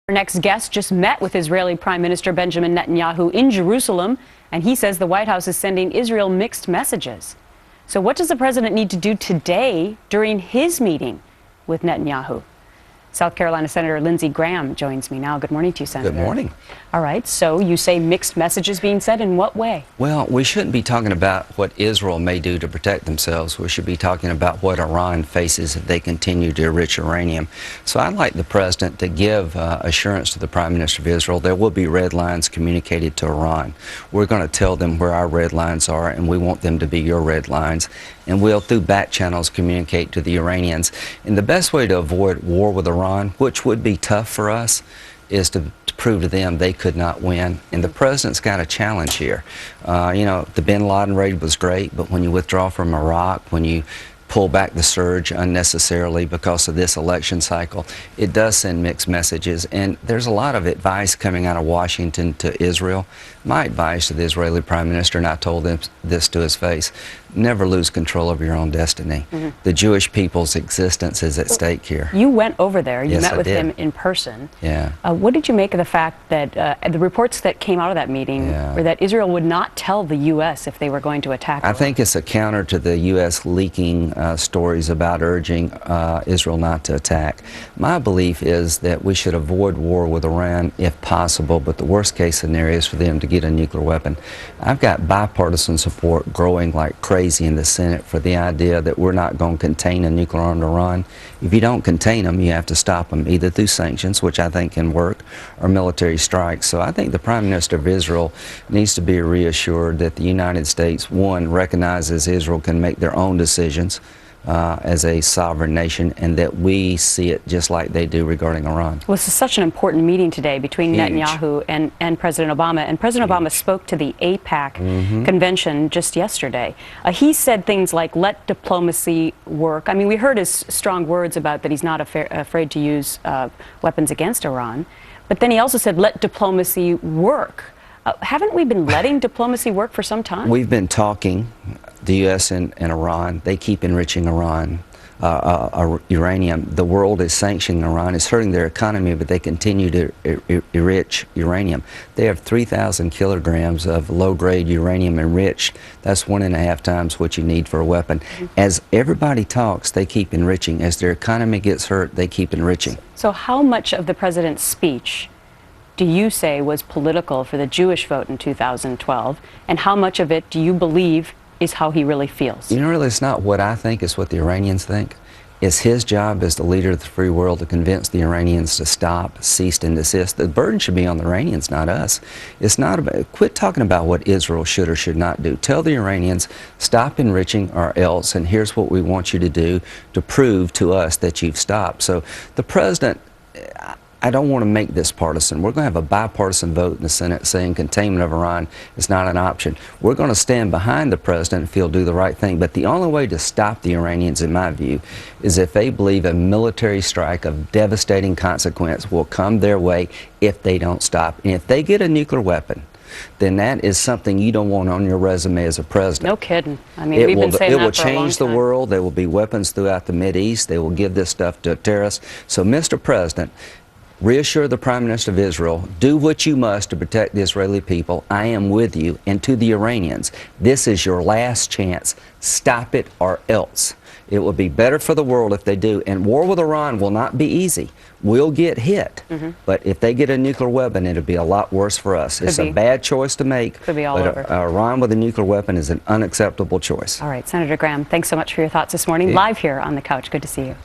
Our next guest just met with Israeli Prime Minister Benjamin Netanyahu in Jerusalem, and he says the White House is sending Israel mixed messages. So what does the president need to do today during his meeting with Netanyahu? South Carolina Senator Lindsey Graham joins me now. Good morning to you, Senator. Good morning. All right, so you say mixed messages being said. In what way? Well, we shouldn't be talking about what Israel may do to protect themselves. We should be talking about what Iran faces if they continue to enrich uranium. So I'd like the president to give assurance to the Prime Minister of Israel there will be red lines communicated to Iran. We're going to tell them where our red lines are, and we want them to be your red lines. And we'll, through back channels, communicate to the Iranians. And the best way to avoid war with Iran, which would be tough for us, is to prove to them they could not win. And the president's got a challenge here. You know, the bin Laden raid was great, but when you withdraw from Iraq, when you pull back the surge unnecessarily because of this election cycle, it does send mixed messages. And there's a lot of advice coming out of Washington to Israel. My advice to the Israeli Prime Minister, and I told him this to his face, never lose control of your own destiny. The Jewish people's existence is at stake here. You went over there. You Yes, met I with did. him in person. Yeah. What did you make of the fact that the reports that came out of that meeting were that Israel would not tell the U.S. if they were going to attack I Iran? think it's a counter to the U.S. leaking stories about urging Israel not to attack. My belief is that we should avoid war with Iran if possible, but the worst case scenario is for them to get a nuclear weapon. I've got bipartisan support growing like crazy in the Senate for the idea that we're not going to contain a nuclear armed Iran. If you don't contain them, you have to stop them, either through sanctions, which I think can work, or military strikes. So I think the Prime Minister of Israel needs to be reassured that the United States, one, recognizes Israel can make their own decisions as a sovereign nation, and that we see it just like they do regarding Iran. Well, this is such an important meeting today between Huge. Netanyahu and President Obama. And President Obama spoke to the AIPAC convention just yesterday. He said things like, let diplomacy work. I mean, we heard his strong words about that he's not afraid to use weapons against Iran. But then he also said, let diplomacy work. Haven't we been letting diplomacy work for some time? We've been talking, the U.S. and Iran. They keep enriching uranium. The world is sanctioning Iran. It's hurting their economy, but they continue to enrich uranium. They have 3,000 kilograms of low-grade uranium enriched. That's 1.5 times what you need for a weapon. As everybody talks, they keep enriching. As their economy gets hurt, they keep enriching. So how much of the president's speech do you say was political for the Jewish vote in 2012, and how much of it do you believe is how he really feels? You know, really, it's not what I think, it's what the Iranians think. It's his job as the leader of the free world to convince the Iranians to stop, cease, and desist. The burden should be on the Iranians, not us. It's not about, quit talking about what Israel should or should not do. Tell the Iranians, stop enriching or else, and here's what we want you to do to prove to us that you've stopped. So the president, I don't want to make this partisan. We're going to have a bipartisan vote in the Senate saying containment of Iran is not an option. We're going to stand behind the president if he'll do the right thing. But the only way to stop the Iranians, in my view, is if they believe a military strike of devastating consequence will come their way if they don't stop. And if they get a nuclear weapon, then that is something you don't want on your resume as a president. No kidding. I mean, we've been saying that for a long time. It will change the world. There will be weapons throughout the Mideast. They will give this stuff to terrorists. So, Mr. President, reassure the Prime Minister of Israel, do what you must to protect the Israeli people. I am with you. And to the Iranians, this is your last chance. Stop it or else. It will be better for the world if they do. And war with Iran will not be easy. We'll get hit. But if they get a nuclear weapon, it'll be a lot worse for us. It's a bad choice to make. Could be all over. Iran with a nuclear weapon is an unacceptable choice. All right, Senator Graham, thanks so much for your thoughts this morning. Live here on The Couch. Good to see you.